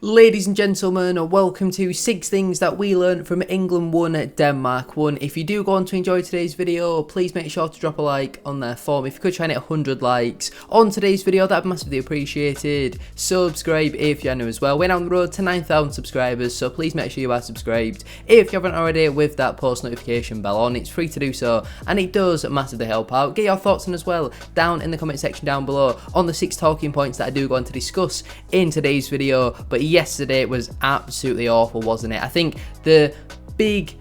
Ladies and gentlemen, welcome to 6 things that we learned from England 1, Denmark 1. If you do go on to enjoy today's video, please make sure to drop a like on there for me. If you could try and hit 100 likes on today's video, that'd be massively appreciated. Subscribe if you're new as well. We're on the road to 9,000 subscribers, so please make sure you are subscribed. If you haven't already, with that post notification bell on, it's free to do so, and it does massively help out. Get your thoughts on as well down in the comment section down below on the 6 talking points that I do go on to discuss in today's video. But yesterday it was absolutely awful, wasn't it? I think the big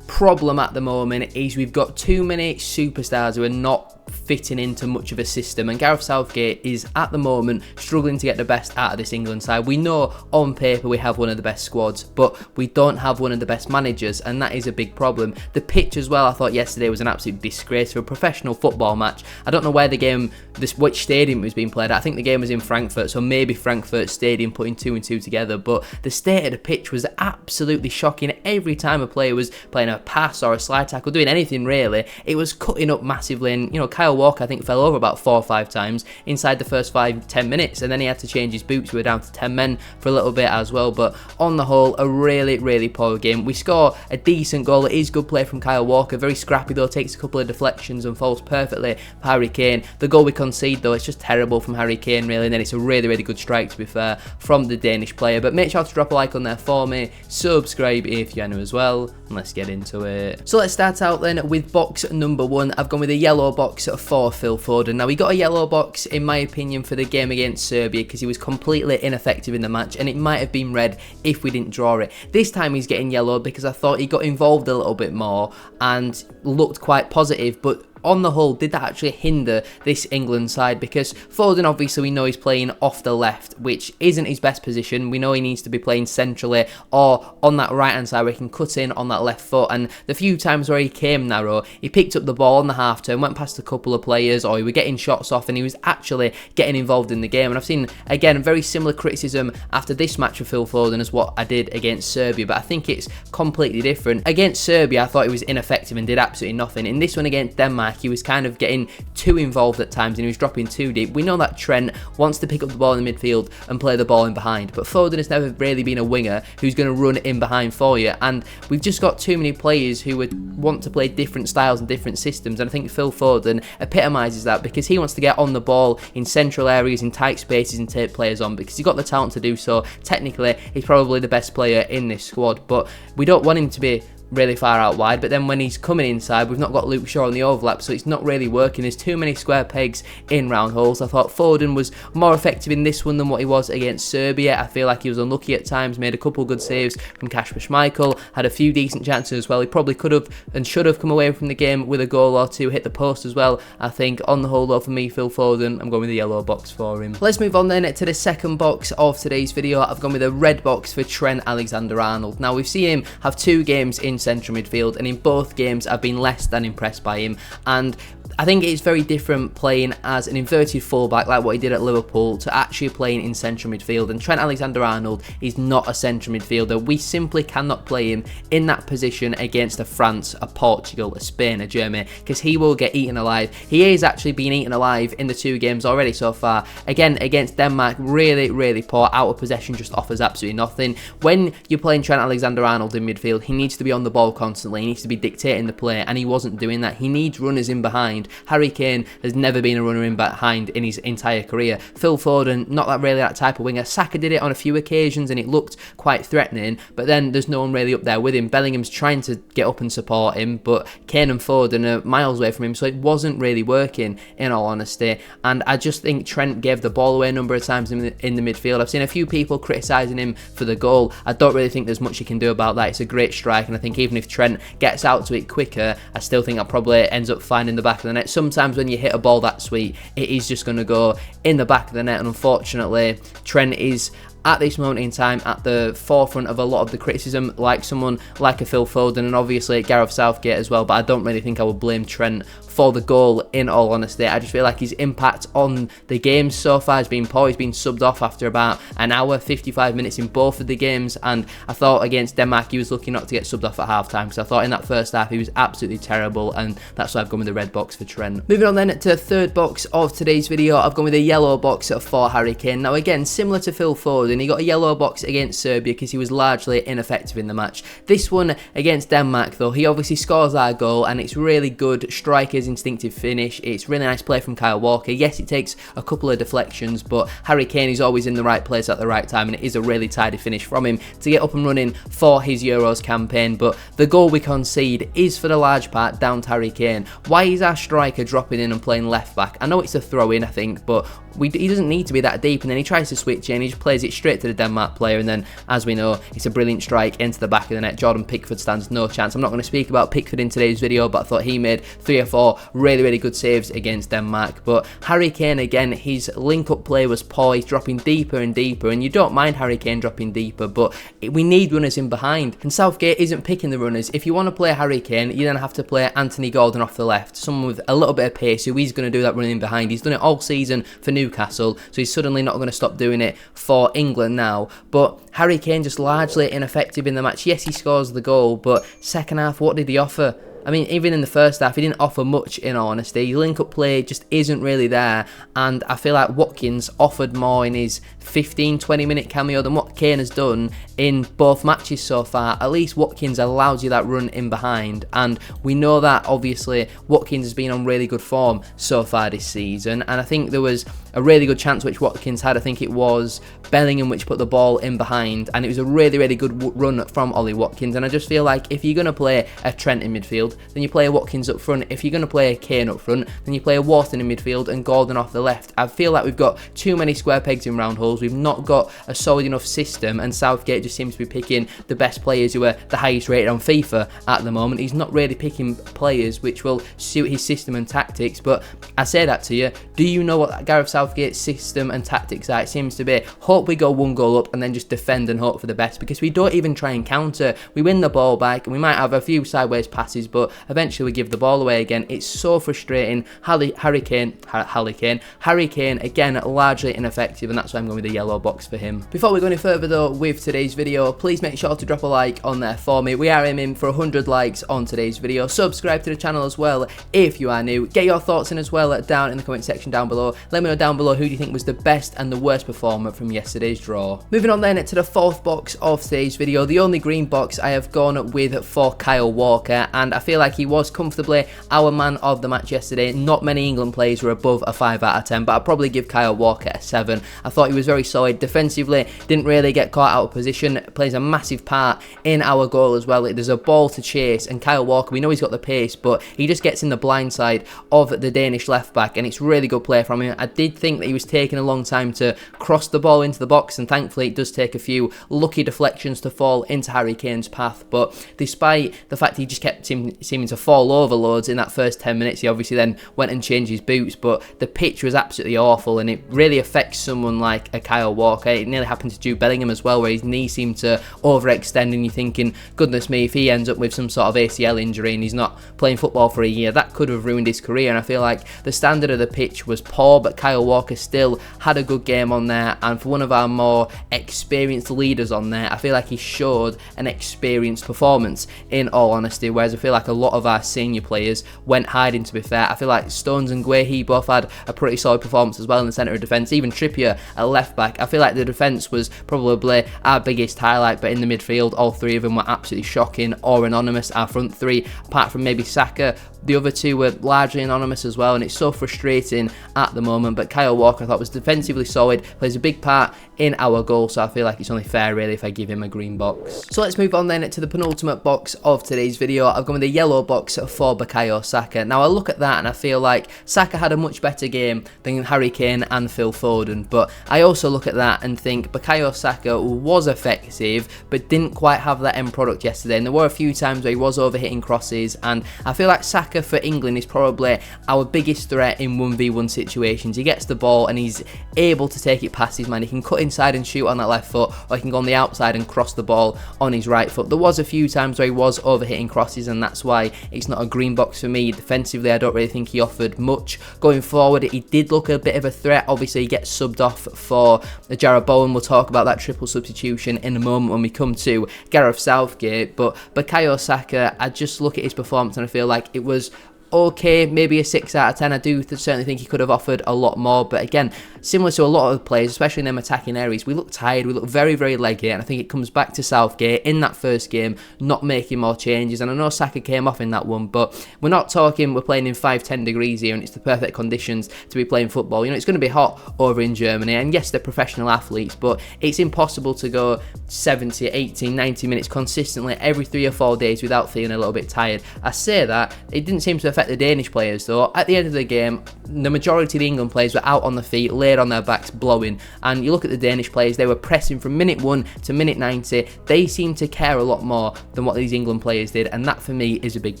problem at the moment is we've got too many superstars who are not fitting into much of a system, and Gareth Southgate is at the moment struggling to get the best out of this England side. We know on paper we have one of the best squads, but we don't have one of the best managers, and that is a big problem. The pitch as well, I thought yesterday was an absolute disgrace for a professional football match. I don't know where the game, which stadium it was being played at. I think the game was in Frankfurt, so maybe Frankfurt Stadium putting 2 and 2 together, but the state of the pitch was absolutely shocking. Every time a player was playing a pass or a slide tackle, doing anything really, it was cutting up massively, and Kyle Walker I think fell over about 4 or 5 times inside the first 5-10 minutes, and then he had to change his boots. We were down to 10 men for a little bit as well, but on the whole a really poor game. We score a decent goal. It is good play from Kyle Walker, very scrappy though, takes a couple of deflections and falls perfectly for Harry Kane. The goal we concede though, it's just terrible from Harry Kane really, and then it's a really good strike to be fair from the Danish player. But make sure to drop a like on there for me, subscribe if you're new as well, and let's get into it. So let's start out then with box number 1. I've gone with a yellow box for Phil Foden. Now, he got a yellow box in my opinion for the game against Serbia because he was completely ineffective in the match, and it might have been red if we didn't draw it. This time he's getting yellow because I thought he got involved a little bit more and looked quite positive, but on the whole, did that actually hinder this England side? Because Foden, obviously, we know he's playing off the left, which isn't his best position. We know he needs to be playing centrally or on that right-hand side where he can cut in on that left foot. And the few times where he came narrow, he picked up the ball on the half-turn, went past a couple of players, or he was getting shots off, and he was actually getting involved in the game. And I've seen, again, very similar criticism after this match of Phil Foden as what I did against Serbia, but I think it's completely different. Against Serbia, I thought he was ineffective and did absolutely nothing. In this one against Denmark, he was kind of getting too involved at times and he was dropping too deep. We know that Trent wants to pick up the ball in the midfield and play the ball in behind, but Foden has never really been a winger who's going to run in behind for you, and we've just got too many players who would want to play different styles and different systems, and I think Phil Foden epitomises that because he wants to get on the ball in central areas, in tight spaces, and take players on because he's got the talent to do so. Technically, he's probably the best player in this squad, but we don't want him to be really far out wide. But then when he's coming inside, we've not got Luke Shaw on the overlap, so it's not really working. There's too many square pegs in round holes. I thought Foden was more effective in this one than what he was against Serbia. I feel like he was unlucky at times, made a couple good saves from Kasper Schmeichel, had a few decent chances as well. He probably could have and should have come away from the game with a goal or two, hit the post as well. I think on the whole though, for me, Phil Foden, I'm going with the yellow box for him. Let's move on then to the second box of today's video. I've gone with a red box for Trent Alexander-Arnold. Now, we've seen him have 2 games in central midfield, and in both games I've been less than impressed by him, and I think it's very different playing as an inverted fullback like what he did at Liverpool to actually playing in central midfield, and Trent Alexander-Arnold is not a central midfielder. We simply cannot play him in that position against a France, a Portugal, a Spain, a Germany, because he will get eaten alive. He is actually being eaten alive in the 2 games already so far. Again, against Denmark, really poor, out of possession, just offers absolutely nothing. When you're playing Trent Alexander-Arnold in midfield, he needs to be on the ball constantly, he needs to be dictating the play, and he wasn't doing that. He needs runners in behind. Harry Kane has never been a runner in behind in his entire career. Phil Foden, not that type of winger. Saka did it on a few occasions and it looked quite threatening, but then there's no one really up there with him. Bellingham's trying to get up and support him, but Kane and Foden are miles away from him, so it wasn't really working in all honesty. And I just think Trent gave the ball away a number of times in the midfield. I've seen a few people criticising him for the goal. I don't really think there's much he can do about that. It's a great strike, and I think even if Trent gets out to it quicker, I still think that probably ends up finding the back of the net. Sometimes when you hit a ball that sweet, it is just going to go in the back of the net, and unfortunately Trent is at this moment in time at the forefront of a lot of the criticism, like someone like a Phil Foden and obviously Gareth Southgate as well, but I don't really think I would blame Trent for the goal, in all honesty. I just feel like his impact on the games so far has been poor. He's been subbed off after about an hour, 55 minutes in both of the games, and I thought against Denmark he was lucky not to get subbed off at half-time, because I thought in that first half he was absolutely terrible, and that's why I've gone with the red box for Trent. Moving on then to the third box of today's video, I've gone with a yellow box for Harry Kane. Now again, similar to Phil Foden, he got a yellow box against Serbia because he was largely ineffective in the match. This one against Denmark though, he obviously scores our goal, and it's really good striker's instinctive finish. It's really nice play from Kyle Walker. Yes, it takes a couple of deflections, but Harry Kane is always in the right place at the right time, and it is a really tidy finish from him to get up and running for his Euros campaign. But the goal we concede is for the large part down to Harry Kane. Why is our striker dropping in and playing left back? I know it's a throw in, I think, but he doesn't need to be that deep, and then he tries to switch in, he just plays it straight to the Denmark player, and then, as we know, it's a brilliant strike into the back of the net. Jordan Pickford stands no chance. I'm not going to speak about Pickford in today's video, but I thought he made 3 or 4 really good saves against Denmark. But Harry Kane, again, his link-up play was poor. He's dropping deeper and deeper, and you don't mind Harry Kane dropping deeper, but we need runners in behind, and Southgate isn't picking the runners. If you want to play Harry Kane, you then have to play Anthony Gordon off the left, someone with a little bit of pace who he's going to do that running behind. He's done it all season for Newcastle, so he's suddenly not going to stop doing it for England now. But Harry Kane just largely ineffective in the match. Yes, he scores the goal, but second half, what did he offer? I mean, even in the first half, he didn't offer much, in all honesty. Link-up play just isn't really there, and I feel like Watkins offered more in his 15-20 minute cameo than what Kane has done in both matches so far. At least Watkins allows you that run in behind, and we know that, obviously, Watkins has been on really good form so far this season, and I think there was a really good chance which Watkins had. I think it was Bellingham which put the ball in behind, and it was a really good run from Ollie Watkins. And I just feel like if you're going to play a Trent in midfield, then you play a Watkins up front. If you're going to play a Kane up front, then you play a Wharton in midfield and Gordon off the left. I feel like we've got too many square pegs in round holes. We've not got a solid enough system, and Southgate just seems to be picking the best players who are the highest rated on FIFA at the moment. He's not really picking players which will suit his system and tactics. But I say that to you, do you know what Gareth Southgate's system and tactics are? It seems to be hope we go 1 goal up and then just defend and hope for the best, because we don't even try and counter. We win the ball back and we might have a few sideways passes, but eventually we give the ball away again. It's so frustrating. Harry Kane again largely ineffective, and that's why I'm going with the yellow box for him. Before we go any further though with today's video, please make sure to drop a like on there for me. We are aiming for 100 likes on today's video. Subscribe to the channel as well if you are new. Get your thoughts in as well down in the comment section down below. Let me know down below who do you think was the best and the worst performer from yesterday's draw. Moving on then to the fourth box of today's video, the only green box I have gone with for Kyle Walker, and I feel like he was comfortably our man of the match yesterday. Not many England players were above a 5 out of 10, but I'd probably give Kyle Walker a 7. I thought he was very solid defensively, didn't really get caught out of position, plays a massive part in our goal as well. There's a ball to chase, and Kyle Walker, we know he's got the pace, but he just gets in the blind side of the Danish left back, and it's really good play from him. I did think that he was taking a long time to cross the ball into the box, and thankfully it does take a few lucky deflections to fall into Harry Kane's path. But despite the fact he just kept seeming to fall over loads in that first 10 minutes, he obviously then went and changed his boots, but the pitch was absolutely awful, and it really affects someone like a Kyle Walker. It nearly happened to Jude Bellingham as well, where his knee seemed to overextend, and you're thinking, goodness me, if he ends up with some sort of ACL injury and he's not playing football for a year, that could have ruined his career. And I feel like the standard of the pitch was poor, but Kyle Walker still had a good game on there, and for one of our more experienced leaders on there, I feel like he showed an experienced performance, in all honesty, whereas I feel like a lot of our senior players went hiding, to be fair. I feel like Stones and Guehi both had a pretty solid performance as well in the centre of defence, even Trippier at left back. I feel like the defence was probably our biggest highlight, but in the midfield, all 3 of them were absolutely shocking or anonymous. Our front 3, apart from maybe Saka, the other 2 were largely anonymous as well, and it's so frustrating at the moment. But Kyle Walker I thought was defensively solid, plays a big part in our goal, so I feel like it's only fair really if I give him a green box. So let's move on then to the penultimate box of today's video. I've gone with the yellow box for Bukayo Saka. Now I look at that and I feel like Saka had a much better game than Harry Kane and Phil Foden, but I also look at that and think Bukayo Saka was effective but didn't quite have that end product yesterday, and there were a few times where he was overhitting crosses, and I feel like Saka Saka for England is probably our biggest threat in 1v1 situations. He gets the ball and he's able to take it past his man. He can cut inside and shoot on that left foot, or he can go on the outside and cross the ball on his right foot. There was a few times where he was overhitting crosses, and that's why it's not a green box for me. Defensively, I don't really think he offered much. Going forward, he did look a bit of a threat. Obviously, he gets subbed off for Jarrod Bowen. We'll talk about that triple substitution in a moment when we come to Gareth Southgate. But Bukayo Saka, I just look at his performance and I feel like it was okay, maybe a 6 out of 10. I do certainly think he could have offered a lot more, but again, similar to a lot of players, especially in them attacking areas, we look tired, we look very, very leggy, and I think it comes back to Southgate in that first game not making more changes. And I know Saka came off in that one, but we're not talking we're playing in 5-10 degrees here and it's the perfect conditions to be playing football. You know, it's going to be hot over in Germany, and yes, they're professional athletes, but it's impossible to go 70, 80, 90 minutes consistently every 3 or 4 days without feeling a little bit tired. I say that, it didn't seem to affect the Danish players though. At the end of the game, the majority of the England players were out on their feet, laid on their backs, blowing. And you look at the Danish players, they were pressing from minute 1 to minute 90. They seem to care a lot more than what these England players did, and that for me is a big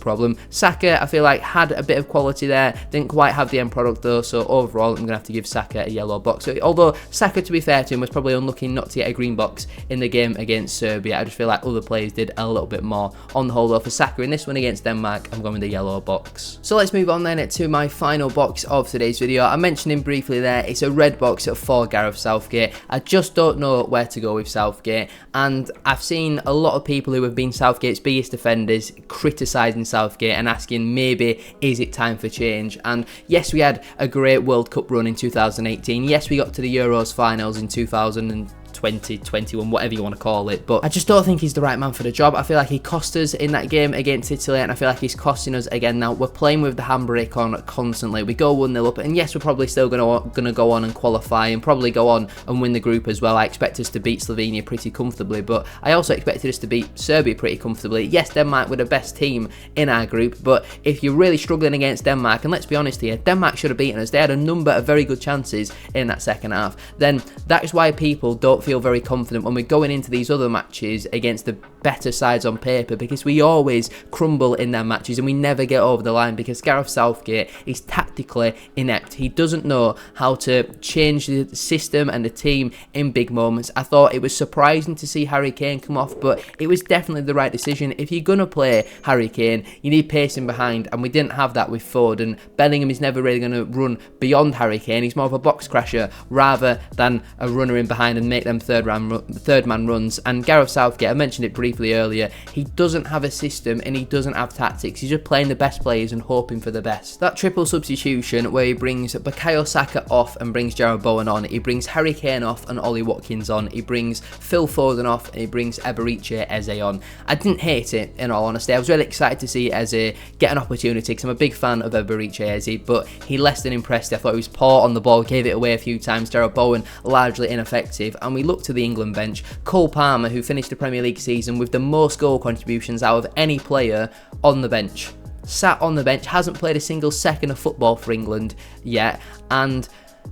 problem. Saka, I feel like, had a bit of quality there, didn't quite have the end product though, so overall I'm going to have to give Saka a yellow box. So, although Saka, to be fair to him, was probably unlucky not to get a green box in the game against Serbia, I just feel like other players did a little bit more. On the whole though, for Saka in this one against Denmark, I'm going with the yellow box. So let's move on then to my final box of today's video. I mentioned him briefly there, it's a red box for Gareth Southgate. I just don't know where to go with Southgate, and I've seen a lot of people who have been Southgate's biggest defenders criticising Southgate and asking maybe is it time for change. And yes, we had a great World Cup run in 2018, yes we got to the Euros finals in 2021, whatever you want to call it, but I just don't think he's the right man for the job. I feel like he cost us in that game against Italy, and I feel like he's costing us again now. We're playing with the handbrake on constantly. We go 1-0 up, and yes, we're probably still gonna go on and qualify and probably go on and win the group as well. I expect us to beat Slovenia pretty comfortably, but I also expected us to beat Serbia pretty comfortably. Yes, Denmark were the best team in our group, but if you're really struggling against Denmark, and let's be honest here, Denmark should have beaten us. They had a number of very good chances in that second half. Then that is why people don't feel very confident when we're going into these other matches against the better sides on paper, because we always crumble in their matches and we never get over the line because Gareth Southgate is tactically inept. He doesn't know how to change the system and the team in big moments. I thought it was surprising to see Harry Kane come off, but it was definitely the right decision. If you're going to play Harry Kane, you need pacing behind, and we didn't have that with Foden. Bellingham is never really going to run beyond Harry Kane. He's more of a box crasher rather than a runner in behind and make them third man runs. And Gareth Southgate, I mentioned it briefly earlier, he doesn't have a system and he doesn't have tactics. He's just playing the best players and hoping for the best. That triple substitution where he brings Bukayo Saka off and brings Jarrod Bowen on, he brings Harry Kane off and Ollie Watkins on, he brings Phil Foden off, and he brings Eberiche Eze on. I didn't hate it, in all honesty. I was really excited to see Eze get an opportunity because I'm a big fan of Eberiche Eze, but he less than impressed. I thought he was poor on the ball, gave it away a few times. Jarrod Bowen largely ineffective, and we look to the England bench. Cole Palmer, who finished the Premier League season with the most goal contributions out of any player, on the bench. Sat on the bench, hasn't played a single second of football for England yet, and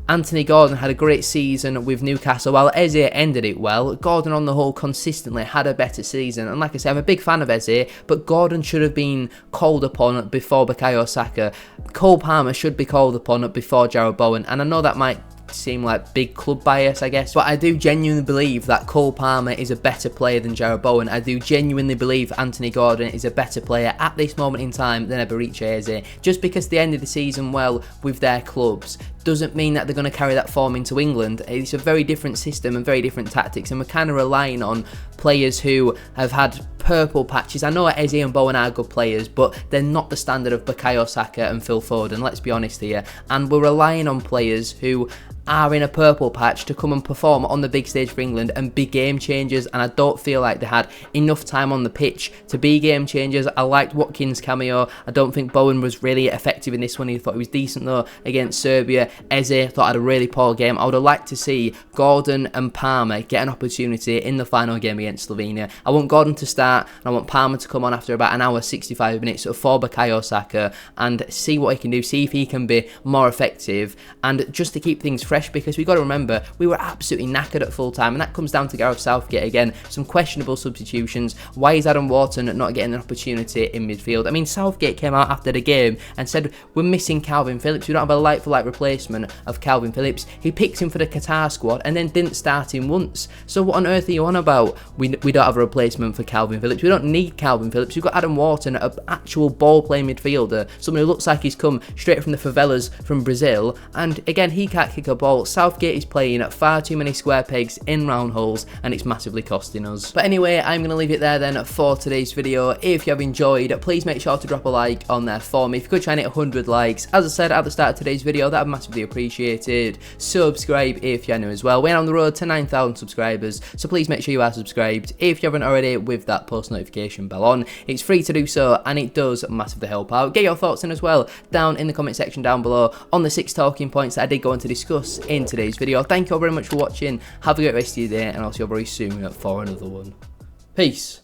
Anthony Gordon had a great season with Newcastle. While Eze ended it well, Gordon on the whole consistently had a better season. And like I said, I'm a big fan of Eze, but Gordon should have been called upon before Bukayo Saka. Cole Palmer should be called upon before Jarrod Bowen. And I know that might seem like big club bias, I guess, but I do genuinely believe that Cole Palmer is a better player than Jarrod Bowen. I do genuinely believe Anthony Gordon is a better player at this moment in time than Eberiche Eze. Just because they ended the season well with their clubs doesn't mean that they're going to carry that form into England. It's a very different system and very different tactics, and we're kind of relying on players who have had purple patches. I know Eze and Bowen are good players, but they're not the standard of Bukayo Saka and Phil Foden, let's be honest here. And we're relying on players who are in a purple patch to come and perform on the big stage for England and be game changers, and I don't feel like they had enough time on the pitch to be game changers. I liked Watkins' cameo. I don't think Bowen was really effective in this one. He thought he was decent though against Serbia. Eze thought I had a really poor game. I would have liked to see Gordon and Palmer get an opportunity in the final game against Slovenia. I want Gordon to start and I want Palmer to come on after about an hour 65 minutes for Bukayo Saka and see what he can do, see if he can be more effective, and just to keep things fresh, because we've got to remember we were absolutely knackered at full time, and that comes down to Gareth Southgate again. Some questionable substitutions. Why is Adam Wharton not getting an opportunity in midfield? I mean, Southgate came out after the game and said we're missing Calvin Phillips. We don't have a like-for-like replacement of Calvin Phillips. He picked him for the Qatar squad and then didn't start him once. So what on earth are you on about? We don't have a replacement for Calvin Phillips. We don't need Calvin Phillips. We've got Adam Wharton, an actual ball-playing midfielder, someone who looks like he's come straight from the favelas from Brazil, and again, he can't kick a ball. Southgate is playing far too many square pegs in round holes, and it's massively costing us. But anyway, I'm going to leave it there then for today's video. If you have enjoyed, please make sure to drop a like on there for me. If you could try and hit 100 likes, as I said at the start of today's video, that would be massively appreciated. Subscribe if you're new as well. We're on the road to 9,000 subscribers, so please make sure you are subscribed if you haven't already, with that post notification bell on. It's free to do so, and it does massively help out. Get your thoughts in as well down in the comment section down below on the 6 talking points that I did go on to discuss in today's video. Thank you all very much for watching. Have a great rest of your day, and I'll see you very soon for another one. Peace.